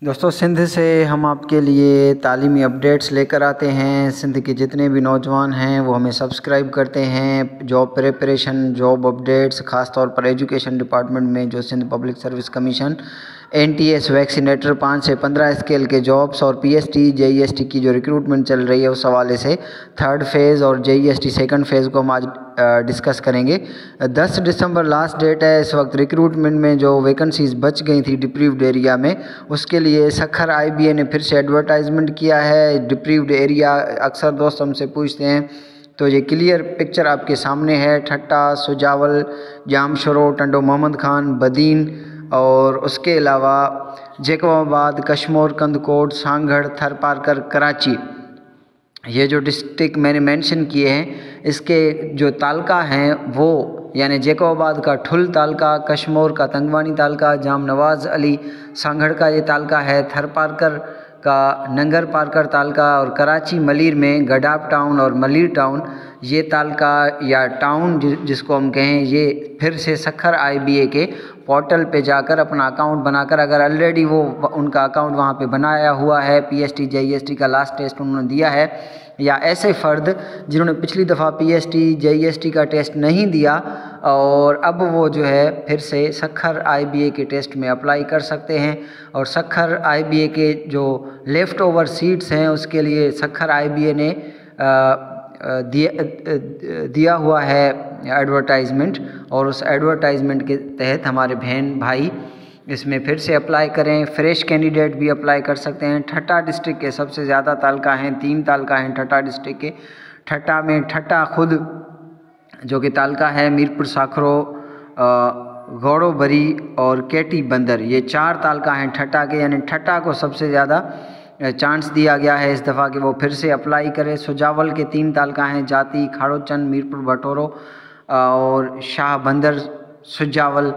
दोस्तों सिंध से हम आपके लिए तालीमी अपडेट्स लेकर आते हैं। सिंध के जितने भी नौजवान हैं वो हमें सब्सक्राइब करते हैं। जॉब प्रिपरेशन, जॉब अपडेट्स, ख़ास तौर पर एजुकेशन डिपार्टमेंट में जो Sindh public service commission NTS vaccinator 5 से 15 स्केल के जॉब्स और PST JEST की जो रिक्रूटमेंट चल रही है उस हवाले से थर्ड फेज़ और JEST सेकंड फेज़ को हम आज डिस्कस करेंगे। 10 दिसंबर लास्ट डेट है। इस वक्त रिक्रूटमेंट में जो वैकेंसीज़ बच गई थी डिप्रीव्ड एरिया में, उसके लिए सखर IBA ने फिर से एडवर्टाइजमेंट किया है। डिप्रीव्ड एरिया अक्सर दोस्त हमसे पूछते हैं, तो ये क्लियर पिक्चर आपके सामने है। ठट्टा, सुजावल, जामशोरो, टंडो मोहम्मद खान, बदीन और उसके अलावा जैकोबाबाद, कश्मोर, कंदकोट, सांगढ़, थरपारकर, कराची, ये जो डिस्ट्रिक्ट मैंने मेंशन किए हैं इसके जो तालका हैं वो यानी जैकोबाबाद का ठुल तालका, कश्मोर का तंगवानी तालका, जाम नवाज़ अली, सांगढ़ का ये तालका है, थरपारकर का नंगर पारकर तालका और कराची मलीर में गडाप टाउन और मलीर टाउन, ये तालका या टाउन जिसको हम कहें, ये फिर से सखर IBA के पोर्टल पे जाकर अपना अकाउंट बनाकर, अगर ऑलरेडी वो उनका अकाउंट वहाँ पे बनाया हुआ है, PST JEST का लास्ट टेस्ट उन्होंने दिया है, या ऐसे फ़र्द जिन्होंने पिछली दफ़ा PST JEST का टेस्ट नहीं दिया और अब वो जो है फिर से सखर IBA के टेस्ट में अप्लाई कर सकते हैं। और सखर IBA के जो लेफ़्ट ओवर सीट्स हैं उसके लिए सखर IBA ने दिया हुआ है एडवर्टाइजमेंट, और उस एडवर्टाइजमेंट के तहत हमारे बहन भाई इसमें फिर से अप्लाई करें। फ्रेश कैंडिडेट भी अप्लाई कर सकते हैं। ठट्टा डिस्ट्रिक्ट के सबसे ज़्यादा तालका हैं, 3 तालका हैं ठट्टा डिस्ट्रिक्ट के। ठट्टा में ठट्टा खुद जो कि तालका है, मीरपुर साखरो, गौड़ो बरी और केटी बंदर, ये 4 तालका हैं ठट्टा के, यानी ठट्टा को सबसे ज़्यादा चांस दिया गया है इस दफ़ा कि वो फिर से अप्लाई करे। सुजावल के 3 तालका हैं, जाती, खाड़ोचंद, मीरपुर भटोरो और शाह बंदर सुजावल।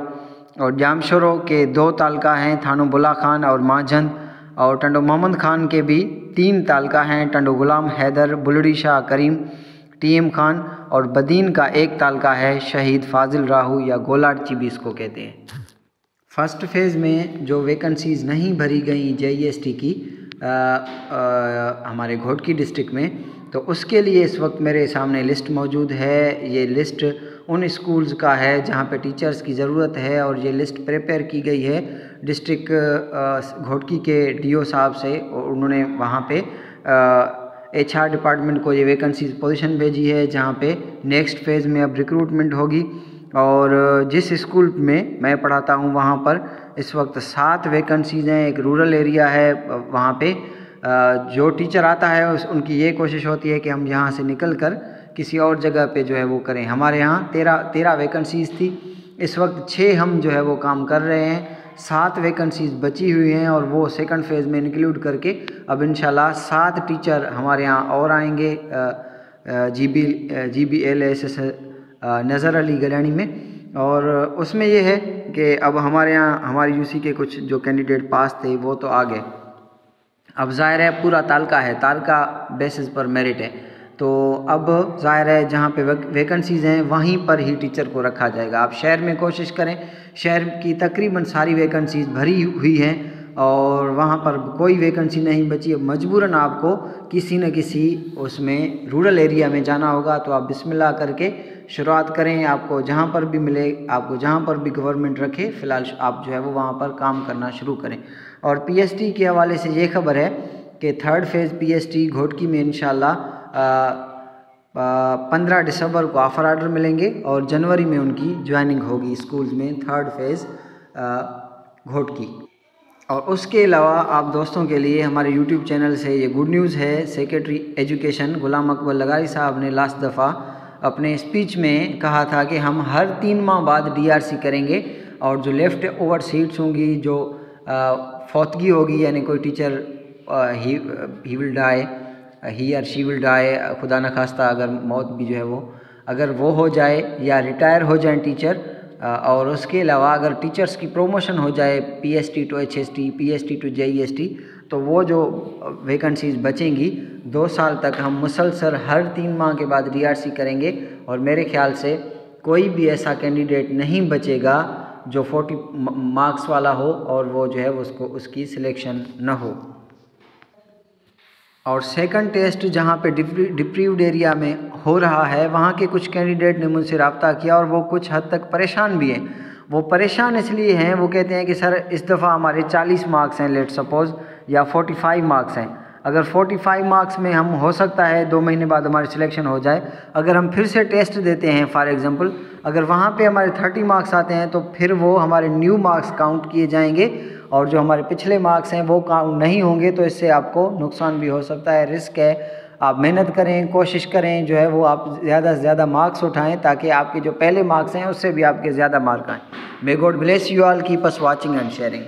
और जामशोरो के 2 तालका हैं, थानो बुला खान और मांझंद। और टंडो मोहम्मद खान के भी 3 तालका हैं, टंडो गुलाम हैदर, बुलड़ी शाह करीम, TM खान। और बदीन का 1 तालका है, शहीद फाजिल राहू या गोलाडची भी इसको कहते हैं। फर्स्ट फेज़ में जो वैकेंसीज़ नहीं भरी गई JEST की हमारे घोटकी डिस्ट्रिक्ट में, तो उसके लिए इस वक्त मेरे सामने लिस्ट मौजूद है। ये लिस्ट उन स्कूल्स का है जहाँ पे टीचर्स की ज़रूरत है, और ये लिस्ट प्रिपेयर की गई है डिस्ट्रिक्ट घोटकी के DO साहब से, और उन्होंने वहाँ पे HR डिपार्टमेंट को ये वैकेंसी पोजीशन भेजी है जहाँ पे नेक्स्ट फेज़ में अब रिक्रूटमेंट होगी। और जिस स्कूल में मैं पढ़ाता हूँ वहाँ पर इस वक्त 7 वैकेंसीज़ हैं। एक रूरल एरिया है, वहाँ पे जो टीचर आता है उनकी ये कोशिश होती है कि हम यहाँ से निकल कर किसी और जगह पे जो है वो करें। हमारे यहाँ 13 वैकेंसीज़ थी, इस वक्त 6 हम जो है वो काम कर रहे हैं। 7 वैकेंसीज़ बची हुई हैं और वो सेकंड फेज़ में इंक्लूड करके अब इंशाल्लाह 7 टीचर हमारे यहाँ और आएंगे GBLSS नज़र अली गलैनी में। और उसमें ये है कि अब हमारे यहाँ हमारी UC के कुछ जो कैंडिडेट पास थे वो तो आ गए। अब ज़ाहिर है पूरा तालका है, तालका बेसिस पर मेरिट है, तो अब ज़ाहिर है जहाँ पे वैकेंसीज़ हैं वहीं पर ही टीचर को रखा जाएगा। आप शहर में कोशिश करें, शहर की तकरीबन सारी वैकेंसीज़ भरी हुई हैं और वहाँ पर कोई वैकेंसी नहीं बची। अब मजबूरन आपको किसी न किसी उसमें रूरल एरिया में जाना होगा, तो आप बिस्मिल्लाह करके शुरुआत करें। आपको जहाँ पर भी मिले, आपको जहाँ पर भी गवर्नमेंट रखे, फ़िलहाल आप जो है वो वहाँ पर काम करना शुरू करें। और PST के हवाले से ये खबर है कि थर्ड फेज़ PST घोटकी में इंशाल्लाह 15 दिसंबर को ऑफ़र आर्डर मिलेंगे और जनवरी में उनकी ज्वाइनिंग होगी स्कूल्स में, थर्ड फेज़ घोटकी। और उसके अलावा आप दोस्तों के लिए हमारे YouTube चैनल से ये गुड न्यूज़ है। सेक्रेटरी एजुकेशन गुलाम अकबर लगारी साहब ने लास्ट दफ़ा अपने स्पीच में कहा था कि हम हर 3 माह बाद DRC करेंगे, और जो लेफ़्ट ओवर सीट्स होंगी, जो फौतगी होगी, यानी कोई टीचर ही विल डाई, ही और शी विल डाई, खुदा न खास्ता अगर मौत भी जो है वो अगर वो हो जाए या रिटायर हो जाए टीचर, और उसके अलावा अगर टीचर्स की प्रोमोशन हो जाए PST to HST, PST to JEST, तो वो जो वैकेंसीज़ बचेंगी 2 साल तक हम मुसलसल हर 3 माह के बाद DRC करेंगे। और मेरे ख्याल से कोई भी ऐसा कैंडिडेट नहीं बचेगा जो 40 मार्क्स वाला हो और वो जो है उसको उसकी सिलेक्शन न हो। और सेकंड टेस्ट जहाँ पे डिप्रीव्ड एरिया में हो रहा है, वहाँ के कुछ कैंडिडेट ने मुझसे रब्ता किया और वो कुछ हद तक परेशान भी हैं। वो परेशान इसलिए हैं, वो कहते हैं कि सर इस दफ़ा हमारे 40 मार्क्स हैं लेट सपोज़, या 45 मार्क्स हैं। अगर 45 मार्क्स में हम हो सकता है 2 महीने बाद हमारी सिलेक्शन हो जाए। अगर हम फिर से टेस्ट देते हैं फॉर एग्ज़ाम्पल, अगर वहाँ पे हमारे 30 मार्क्स आते हैं तो फिर वो हमारे न्यू मार्क्स काउंट किए जाएंगे और जो हमारे पिछले मार्क्स हैं वो काउंट नहीं होंगे। तो इससे आपको नुकसान भी हो सकता है, रिस्क है। आप मेहनत करें, कोशिश करें जो है वो आप ज़्यादा से ज़्यादा मार्क्स उठाएं ताकि आपके जो पहले मार्क्स हैं उससे भी आपके ज़्यादा मार्क आएँ। May God bless you all, keep us watching and sharing.